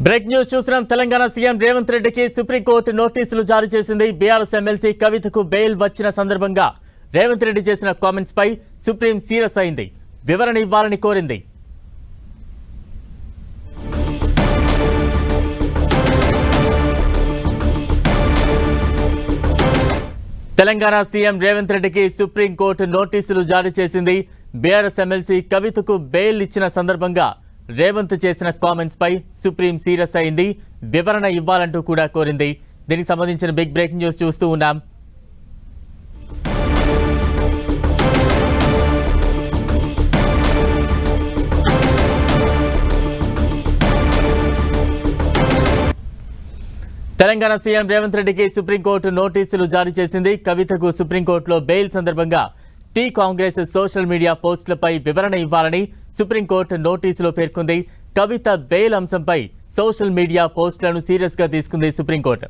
Break news చూస్తున్నాం. Telangana CM Revanth రెడ్డికి supreme court నోటీసులు జారీ చేసింది. బీఆర్ఎస్ ఎమ్మెల్సీ కవితకు బెయిల్ వచ్చిన సందర్భంగా రేవంత్ రెడ్డి చేసిన కామెంట్స్ పై సుప్రీం సీరియస్ అయింది. వివరణ ఇవ్వాలని కోరింది. తెలంగాణ సీఎం రేవంత్ రెడ్డికి సుప్రీంకోర్టు నోటీసులు జారీ చేసింది. బీఆర్ఎస్ ఎమ్మెల్సీ కవితకు బెయిల్ ఇచ్చిన సందర్భంగా రేవంత్ చేసిన కామెంట్స్ పై సుప్రీం సీరియస్ అయింది. వివరణ ఇవ్వాలంటూ కూడా కోరింది. దీనికి సంబంధించిన బిగ్ బ్రేకింగ్ న్యూస్ చూస్తూ ఉన్నాం. తెలంగాణ సీఎం రేవంత్ రెడ్డికి సుప్రీంకోర్టు నోటీసులు జారీ చేసింది. కవితకు సుప్రీంకోర్టులో బెయిల్ సందర్భంగా టీ కాంగ్రెస్ సోషల్ మీడియా పోస్టులపై వివరణ ఇవ్వాలని సుప్రీంకోర్టు నోటీసులో పేర్కొంది. కవిత బెయిల్ అంశంపై సోషల్ మీడియా పోస్టులను సీరియస్ గా తీసుకుంది సుప్రీంకోర్టు.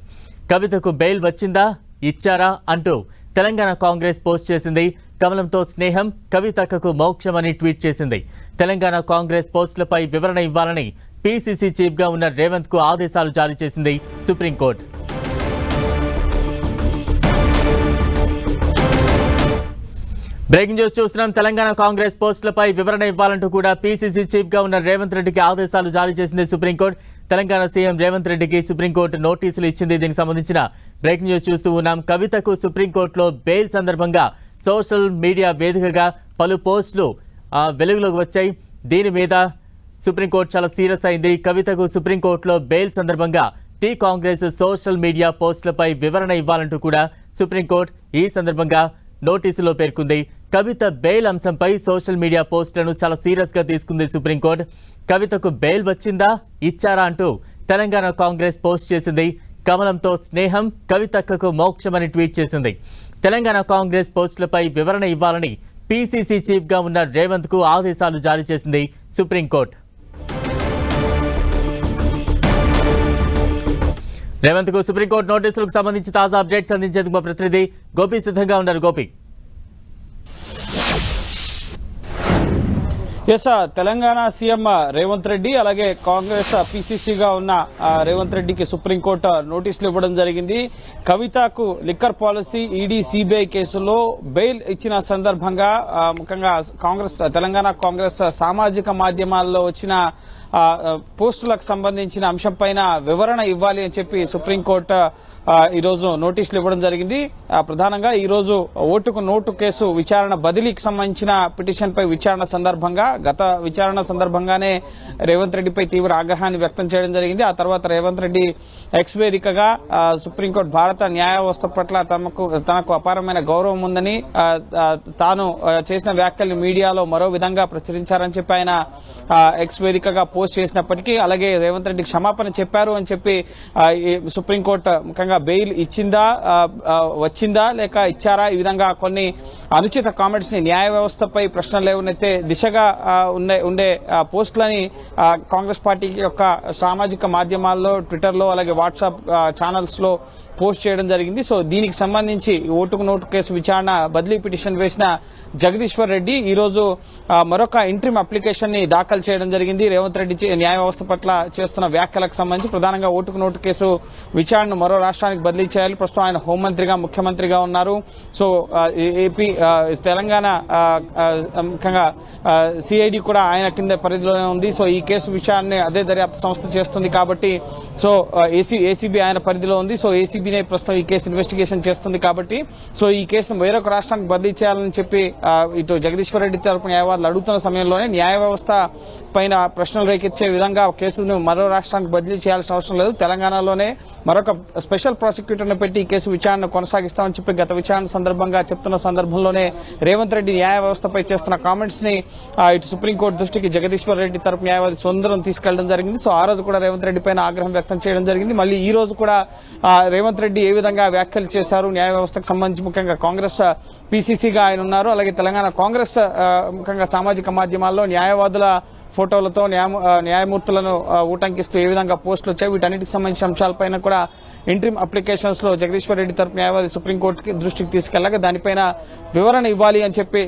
కవితకు బెయిల్ వచ్చిందా, ఇచ్చారా అంటూ తెలంగాణ కాంగ్రెస్ పోస్ట్ చేసింది. కమలంతో స్నేహం, కవితకు మోక్షం అని ట్వీట్ చేసింది. తెలంగాణ కాంగ్రెస్ పోస్టులపై వివరణ ఇవ్వాలని పీసీసీ చీఫ్ గా ఉన్న రేవంత్ కు ఆదేశాలు జారీ చేసింది సుప్రీంకోర్టు. బ్రేకింగ్ న్యూస్ చూస్తున్నాం. తెలంగాణ కాంగ్రెస్ పోస్టులపై వివరణ ఇవ్వాలంటూ కూడా పీసీసీ చీఫ్ గా ఉన్న రేవంత్ రెడ్డికి ఆదేశాలు జారీ చేసింది సుప్రీంకోర్టు. తెలంగాణ సీఎం రేవంత్ రెడ్డికి సుప్రీంకోర్టు నోటీసులు ఇచ్చింది. దీనికి సంబంధించిన బ్రేకింగ్ న్యూస్ చూస్తూ ఉన్నాం. కవితకు సుప్రీంకోర్టులో బెయిల్ సందర్భంగా సోషల్ మీడియా వేదికగా పలు పోస్టులు వెలుగులోకి వచ్చాయి. దీని మీద సుప్రీంకోర్టు చాలా సీరియస్ అయింది. కవితకు సుప్రీంకోర్టులో బెయిల్ సందర్భంగా టీ కాంగ్రెస్ సోషల్ మీడియా పోస్టులపై వివరణ ఇవ్వాలంటూ కూడా సుప్రీంకోర్టు ఈ సందర్భంగా నోటీసులో పేర్కొంది. కవిత బెయిల్ అంశంపై సోషల్ మీడియా పోస్టులను చాలా సీరియస్ గా తీసుకుంది సుప్రీంకోర్టు. కవితకు బెయిల్ వచ్చిందా, ఇచ్చారా అంటూ తెలంగాణ కాంగ్రెస్ పోస్ట్ చేసింది. కమలంతో స్నేహం, కవితకు మోక్షమని ట్వీట్ చేసింది. తెలంగాణ కాంగ్రెస్ పోస్టులపై వివరణ ఇవ్వాలని పీసీసీ చీఫ్ గా ఉన్న రేవంత్ కు ఆదేశాలు జారీ చేసింది సుప్రీంకోర్టు. రేవంత్ కు సుప్రీంకోర్టు నోటీసులకు సంబంధించి తాజా అప్డేట్స్ అందించేందుకు మా ప్రతినిధి గోపి సిద్ధంగా ఉన్నారు. గోపి, తెలంగాణ సీఎం రేవంత్ రెడ్డి అలాగే కాంగ్రెస్ పీసీసీగా ఉన్న రేవంత్ రెడ్డికి సుప్రీంకోర్టు నోటీసులు ఇవ్వడం జరిగింది. కవితకు లిక్కర్ పాలసీ, ఈడీ, సిబిఐ కేసుల్లో బెయిల్ ఇచ్చిన సందర్భంగా ముఖ్యంగా తెలంగాణ కాంగ్రెస్ సామాజిక మాధ్యమాల్లో వచ్చిన పోస్టులకు సంబంధించిన అంశంపైన వివరణ ఇవ్వాలి అని చెప్పి సుప్రీంకోర్టు ఈరోజు నోటీసులు ఇవ్వడం జరిగింది. ప్రధానంగా ఈరోజు ఓటుకు నోటు కేసు విచారణ బదిలీకి సంబంధించిన పిటిషన్ పై విచారణ సందర్భంగా గత విచారణ సందర్భంగానే రేవంత్ రెడ్డిపై తీవ్ర ఆగ్రహాన్ని వ్యక్తం చేయడం జరిగింది. ఆ తర్వాత రేవంత్ రెడ్డి ఎక్స్ వేదికగా సుప్రీంకోర్టు భారత న్యాయ వ్యవస్థ పట్ల తనకు అపారమైన గౌరవం ఉందని, తాను చేసిన వ్యాఖ్యల్ని మీడియాలో మరో విధంగా ప్రచురించారని చెప్పి ఆయన ఎక్స్ వేదికగా పోస్ట్ చేసినప్పటికీ, అలాగే రేవంత్ రెడ్డి క్షమాపణ చెప్పారు అని చెప్పి సుప్రీంకోర్టు ముఖ్యంగా బెయిల్ ఇచ్చిందా, వచ్చిందా లేక ఇచ్చారా, ఈ విధంగా కొన్ని అనుచిత కామెంట్స్ ని న్యాయ వ్యవస్థపై ప్రశ్నలు లేవనెత్తే దిశగా ఉండే పోస్టులని కాంగ్రెస్ పార్టీ యొక్క సామాజిక మాధ్యమాల్లో, ట్విట్టర్లో అలాగే వాట్సాప్ ఛానల్స్ లో పోస్ట్ చేయడం జరిగింది. సో దీనికి సంబంధించి ఓటుకు నోటు కేసు విచారణ బదిలీ పిటిషన్ వేసిన జగదీశ్వర్ రెడ్డి ఈ రోజు మరొక ఇంట్రిమ్ అప్లికేషన్ ని దాఖలు చేయడం జరిగింది. రేవంత్ రెడ్డి న్యాయ వ్యవస్థ పట్ల చేస్తున్న వ్యాఖ్యలకు సంబంధించి ప్రధానంగా ఓటుకు నోటు కేసు విచారణను మరో రాష్ట్రానికి బదిలీ చేయాలి. ప్రస్తుతం ఆయన హోంమంత్రిగా, ముఖ్యమంత్రిగా ఉన్నారు. సో ఏపీ, తెలంగాణ ముఖ్యంగా సిఐడి కూడా ఆయన కింద పరిధిలోనే ఉంది. సో ఈ కేసు విచారణని అదే దర్యాప్తు సంస్థ చేస్తుంది కాబట్టి, సో ఏసీబీ ఆయన పరిధిలో ఉంది. సో ఏసీబీనే ప్రస్తుతం ఈ కేసు ఇన్వెస్టిగేషన్ చేస్తుంది కాబట్టి, సో ఈ కేసును వేరొక రాష్ట్రానికి బదిలీ చేయాలని చెప్పి ఇటు జగదీశ్వర్ రెడ్డి తరపు న్యాయవాదులు అడుగుతున్న సమయంలోనే న్యాయ వ్యవస్థ పైన ప్రశ్నలు రేకెత్తే విధంగా కేసును మరో రాష్ట్రానికి బదిలీ చేయాల్సిన అవసరం లేదు, తెలంగాణలోనే మరొక స్పెషల్ ప్రాసిక్యూటర్ను పెట్టి ఈ కేసు విచారణ కొనసాగిస్తామని చెప్పి గత విచారణ సందర్భంగా చెప్తున్న సందర్భంలోనే రేవంత్ రెడ్డి న్యాయ వ్యవస్థపై చేస్తున్న కామెంట్స్ ని ఇటు సుప్రీంకోర్టు దృష్టికి జగదీశ్వర్ రెడ్డి తరపు న్యాయవాది సుందరం తీసుకెళ్లడం జరిగింది. సో ఆ రోజు కూడా రేవంత్ రెడ్డి పైన ఆగ్రహం వ్యక్తం చేయడం జరిగింది. మళ్ళీ ఈ రోజు కూడా రేవంత్ రెడ్డి ఏ విధంగా వ్యాఖ్యలు చేశారు, న్యాయ వ్యవస్థకు సంబంధించి ముఖ్యంగా కాంగ్రెస్ పీసీసీగా ఆయన ఉన్నారు, అలాగే తెలంగాణ కాంగ్రెస్ ముఖ్యంగా సామాజిక మాధ్యమాల్లో న్యాయవాదుల ఫోటోలతో న్యాయమూర్తులను ఊటంకిస్తూ ఏ విధంగా పోస్టులు వచ్చాయి, వీటన్నిటికి సంబంధించిన అంశాలపైన కూడా ఇంట్రిమ్ అప్లికేషన్స్ లో జగదీశ్వర్ రెడ్డి తరపు న్యాయవాది సుప్రీంకోర్టు దృష్టికి తీసుకెళ్లగా దానిపైన వివరణ ఇవ్వాలి అని చెప్పి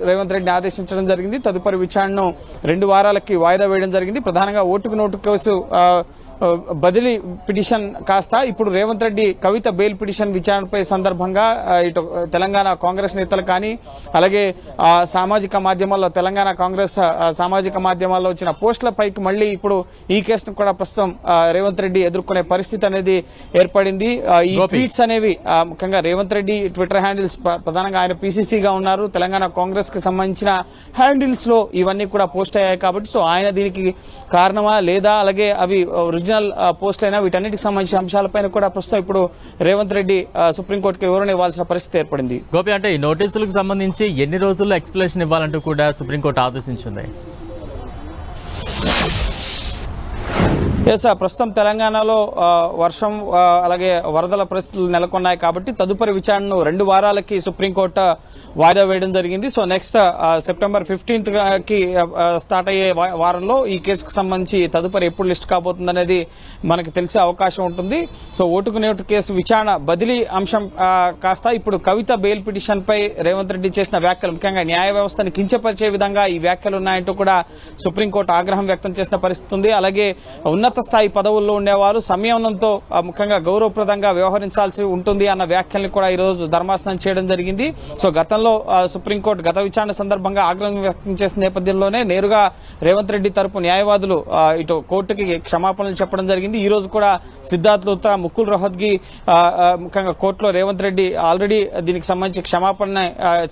రేవంత్ రెడ్డిని ఆదేశించడం జరిగింది. తదుపరి విచారణను 2 వారాలకి వాయిదా వేయడం జరిగింది. ప్రధానంగా ఓటుకు నోటు కేసు బదిలీ పిటిషన్ కాస్త ఇప్పుడు రేవంత్ రెడ్డి కవిత బెయిల్ పిటిషన్ విచారణపై సందర్భంగా ఇటు తెలంగాణ కాంగ్రెస్ నేతలు కానీ అలాగే సామాజిక మాధ్యమాల్లో తెలంగాణ కాంగ్రెస్ సామాజిక మాధ్యమాల్లో వచ్చిన పోస్టుల పైకి మళ్ళీ ఇప్పుడు ఈ కేసును కూడా ప్రస్తుతం రేవంత్ రెడ్డి ఎదుర్కొనే పరిస్థితి అనేది ఏర్పడింది. ఈ ట్వీట్స్ అనేవి ముఖ్యంగా రేవంత్ రెడ్డి ట్విట్టర్ హ్యాండిల్స్ ప్రధానంగా ఆయన పీసీసీగా ఉన్నారు. తెలంగాణ కాంగ్రెస్ కి సంబంధించిన హ్యాండిల్స్ లో ఇవన్నీ కూడా పోస్ట్ అయ్యాయి కాబట్టి సో ఆయన దీనికి కారణమా లేదా అలాగే అవి ఒరిజినల్ పోస్టులైనా వీటన్నిటికి సంబంధించిన అంశాలపైన కూడా ప్రస్తుతం ఇప్పుడు రేవంత్ రెడ్డి సుప్రీంకోర్టుకి వివరణ ఇవ్వాల్సిన పరిస్థితి ఏర్పడింది. గోపి, అంటే ఈ నోటీసులకు సంబంధించి ఎన్ని రోజుల్లో ఎక్స్ప్లెనేషన్ ఇవ్వాలంటూ కూడా సుప్రీంకోర్టు ఆదేశించింది? ప్రస్తుతం తెలంగాణలో వర్షం అలాగే వరదల పరిస్థితులు నెలకొన్నాయి కాబట్టి తదుపరి విచారణను 2 వారాలకి సుప్రీంకోర్టు వాయిదా వేయడం జరిగింది. సో నెక్స్ట్ సెప్టెంబర్ 15th కి స్టార్ట్ అయ్యే వారంలో ఈ కేసుకు సంబంధించి తదుపరి ఎప్పుడు లిస్ట్ కాబోతుందనేది మనకు తెలిసే అవకాశం ఉంటుంది. సో ఓటుకు నోటు కేసు విచారణ బదిలీ అంశం కాస్త ఇప్పుడు కవిత బెయిల్ పిటిషన్ పై రేవంత్ రెడ్డి చేసిన వ్యాఖ్యలు ముఖ్యంగా న్యాయ వ్యవస్థను కించపరిచే విధంగా ఈ వ్యాఖ్యలు ఉన్నాయంటూ కూడా సుప్రీంకోర్టు ఆగ్రహం వ్యక్తం చేసిన పరిస్థితి ఉంది. అలాగే ఉన్నత స్థాయి పదవుల్లో ఉండేవారు సంయమనంతో ముఖ్యంగా గౌరవప్రదంగా వ్యవహరించాల్సి ఉంటుంది అన్న వ్యాఖ్యల్ని కూడా ఈ రోజు ధర్మాసనం చేయడం జరిగింది. సో గతంలో సుప్రీంకోర్టు గత విచారణ సందర్భంగా ఆగ్రహం వ్యక్తం చేసిన నేపథ్యంలోనే నేరుగా రేవంత్ రెడ్డి తరపు న్యాయవాదులు ఇటు కోర్టుకి క్షమాపణలు చెప్పడం జరిగింది. ఈ రోజు కూడా సిద్ధార్థ్ లూత్రా, ముకుల్ రోహత్గి ముఖ్యంగా కోర్టులో రేవంత్ రెడ్డి ఆల్రెడీ దీనికి సంబంధించి క్షమాపణ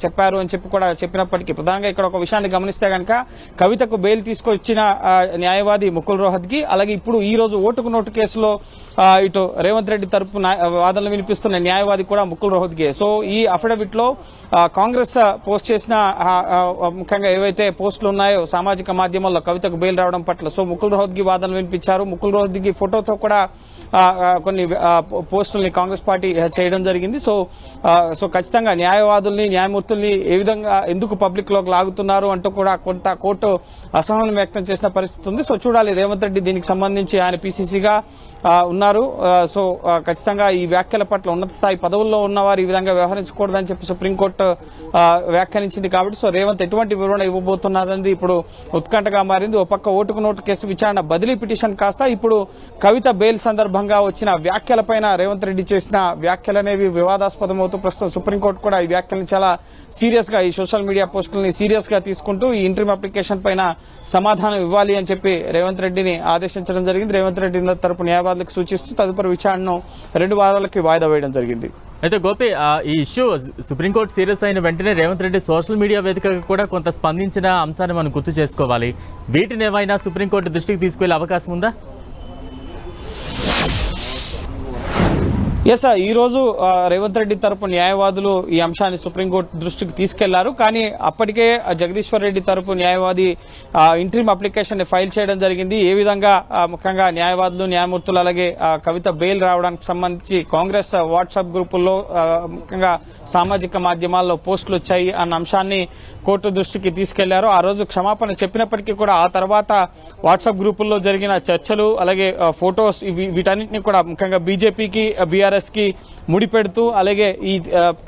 చెప్పారు అని చెప్పి కూడా చెప్పినప్పటికీ ప్రధానంగా ఇక్కడ ఒక విషయాన్ని గమనిస్తే కనుక కవితకు బెయిల్ తీసుకొచ్చిన న్యాయవాది ముకుల్ రోహత్గి అలాగే ఇప్పుడు ఈ రోజు ఓటుకు నోటు కేసులో ఇటు రేవంత్ రెడ్డి తరపు వాదనలు వినిపిస్తున్న న్యాయవాది కూడా ముకుల్ రోహత్గి. సో ఈ అఫిడవిట్ లో కాంగ్రెస్ పోస్ట్ చేసిన ముఖ్యంగా ఏవైతే పోస్టులు ఉన్నాయో సామాజిక మాధ్యమాల్లో కవితకు బెయిల్ రావడం పట్ల సో ముకుల్ రోహత్గి వాదనలు వినిపించారు. ముకుల్ రోహత్గి ఫోటోతో కూడా కొన్ని పోస్టుల్ని కాంగ్రెస్ పార్టీ చేయడం జరిగింది. సో ఖచ్చితంగా న్యాయవాదుల్ని న్యాయమూర్తుల్ని ఏ విధంగా ఎందుకు పబ్లిక్ లోకి లాగుతున్నారు అంటూ కూడా కొంత కోర్టు అసహనం వ్యక్తం చేసిన పరిస్థితి ఉంది. సో చూడాలి రేవంత్ రెడ్డి దీనికి సంబంధించి ఆయన పీసీసీగా ఉన్నారు. సో ఖచ్చితంగా ఈ వ్యాఖ్యల పట్ల ఉన్నత స్థాయి పదవుల్లో ఉన్నవారు ఈ విధంగా వ్యవహరించకూడదని చెప్పి సుప్రీంకోర్టు వ్యాఖ్యానించింది కాబట్టి సో రేవంత్ ఎటువంటి వివరణ ఇవ్వబోతున్నారనేది ఇప్పుడు ఉత్కంఠగా మారింది. ఒక పక్క ఓటుకు నోటు కేసు విచారణ బదిలీ పిటిషన్ కాస్త ఇప్పుడు కవిత బెయిల్ సందర్భంగా వచ్చిన వ్యాఖ్యలపైన రేవంత్ రెడ్డి చేసిన వ్యాఖ్యలు అనేవి వివాదాస్పదమవుతూ ప్రస్తుతం సుప్రీంకోర్టు కూడా ఈ వ్యాఖ్యలను చాలా సీరియస్ గా ఈ సోషల్ మీడియా పోస్టులని సీరియస్ గా తీసుకుంటూ ఈ ఇంట్రీమ్ అప్లికేషన్ పైన సమాధానం ఇవ్వాలి అని చెప్పి రేవంత్ రెడ్డిని ఆదేశించడం జరిగింది. రేవంత్ రెడ్డి తరపు న్యాయవాదులకు సూచిస్తూ తదుపరి విచారణను 2 వారాలకి వాయిదా వేయడం జరిగింది. అయితే గోపి, ఈ ఇష్యూ సుప్రీంకోర్టు సీరియస్ అయిన వెంటనే రేవంత్ రెడ్డి సోషల్ మీడియా వేదికగా కూడా కొంత స్పందించిన అంశాన్ని మనం గుర్తు చేసుకోవాలి. వీటిని ఏమైనా సుప్రీంకోర్టు దృష్టికి తీసుకెళ్లే అవకాశం ఉందా? ఎస్, ఈ రోజు రేవంత్ రెడ్డి తరపు న్యాయవాదులు ఈ అంశాన్ని సుప్రీంకోర్టు దృష్టికి తీసుకెళ్లారు. కానీ అప్పటికే జగదీశ్వర్ రెడ్డి తరపు న్యాయవాది ఇంట్రీమ్ అప్లికేషన్ ని ఫైల్ చేయడం జరిగింది. ఏ విధంగా ముఖ్యంగా న్యాయవాదులు న్యాయమూర్తులు అలాగే కవిత బెయిల్ రావడానికి సంబంధించి కాంగ్రెస్ వాట్సాప్ గ్రూపుల్లో ముఖ్యంగా సామాజిక మాధ్యమాల్లో పోస్టులు వచ్చాయి అన్న అంశాన్ని కోర్టు దృష్టికి తీసుకెళ్లారు. ఆ రోజు క్షమాపణ చెప్పినప్పటికీ కూడా ఆ తర్వాత వాట్సాప్ గ్రూపుల్లో జరిగిన చర్చలు అలాగే ఫొటోస్ వీటన్నిటిని కూడా ముఖ్యంగా బీజేపీకి బీఆర్ఎస్ కి ముడిపెడుతూ అలాగే ఈ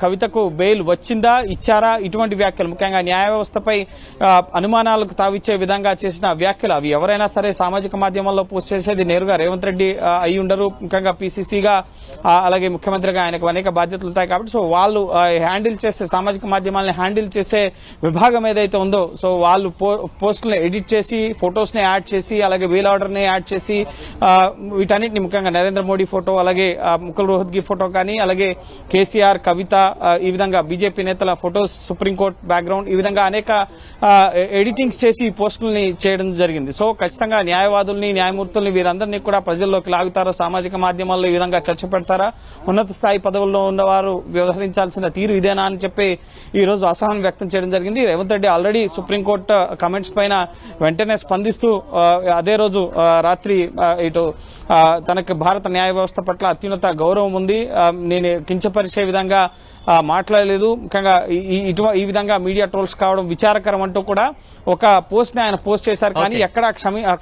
కవితకు బెయిల్ వచ్చిందా ఇచ్చారా ఇటువంటి వ్యాఖ్యలు ముఖ్యంగా న్యాయ వ్యవస్థపై అనుమానాలకు తావిచ్చే విధంగా చేసిన వ్యాఖ్యలు అవి ఎవరైనా సరే సామాజిక మాధ్యమాల్లో పోస్ట్ చేసేది నేరుగా రేవంత్ రెడ్డి అయి ఉండరు. ముఖ్యంగా పీసీసీగా అలాగే ముఖ్యమంత్రిగా ఆయనకు అనేక బాధ్యతలు ఉంటాయి కాబట్టి సో వాళ్ళు హ్యాండిల్ చేసే సామాజిక మాధ్యమాలను హ్యాండిల్ చేసే విభాగం ఏదైతే ఉందో సో వాళ్ళు పోస్టులను ఎడిట్ చేసి ఫొటోస్ ని యాడ్ చేసి అలాగే బెయిల్ ఆర్డర్ ని యాడ్ చేసి వీటన్నిటిని ముఖ్యంగా నరేంద్ర మోడీ ఫోటో అలాగే ముకుల్ రోహత్గి ఫోటో కానీ అలాగే కేసీఆర్ కవిత ఈ విధంగా బీజేపీ నేతల ఫొటోస్ సుప్రీంకోర్టు బ్యాక్గ్రౌండ్ ఈ విధంగా అనేక ఎడిటింగ్స్ చేసి ఈ పోస్టుల్ని చేయడం జరిగింది. సో ఖచ్చితంగా న్యాయవాదుల్ని న్యాయమూర్తుల్ని వీరందరినీ కూడా ప్రజల్లోకి లాగుతారా సామాజిక మాధ్యమాల్లో ఈ విధంగా చర్చ పెడతారా ఉన్నత స్థాయి పదవుల్లో ఉన్నవారు వ్యవహరించాల్సిన తీరు ఇదేనా అని చెప్పి ఈ రోజు అసహనం వ్యక్తం చేయడం జరిగింది. Revanth Reddy already supreme court comments పైన వెంటనే స్పందిస్తూ అదే రోజు రాత్రి ఇటు తనకు భారత న్యాయ వ్యవస్థ పట్ల అత్యున్నత గౌరవం ఉంది, నేను కించపరిచే విధంగా మాట్లాడలేదు, ముఖ్యంగా ఈ విధంగా మీడియా ట్రోల్స్ కావడం విచారకరం అంటూ కూడా ఒక పోస్ట్ ని ఆయన పోస్ట్ చేశారు. కానీ ఎక్కడా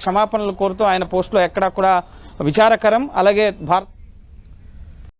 క్షమాపణలు కోరుతూ ఆయన పోస్ట్ లో ఎక్కడా కూడా విచారకరం అలాగే భారత్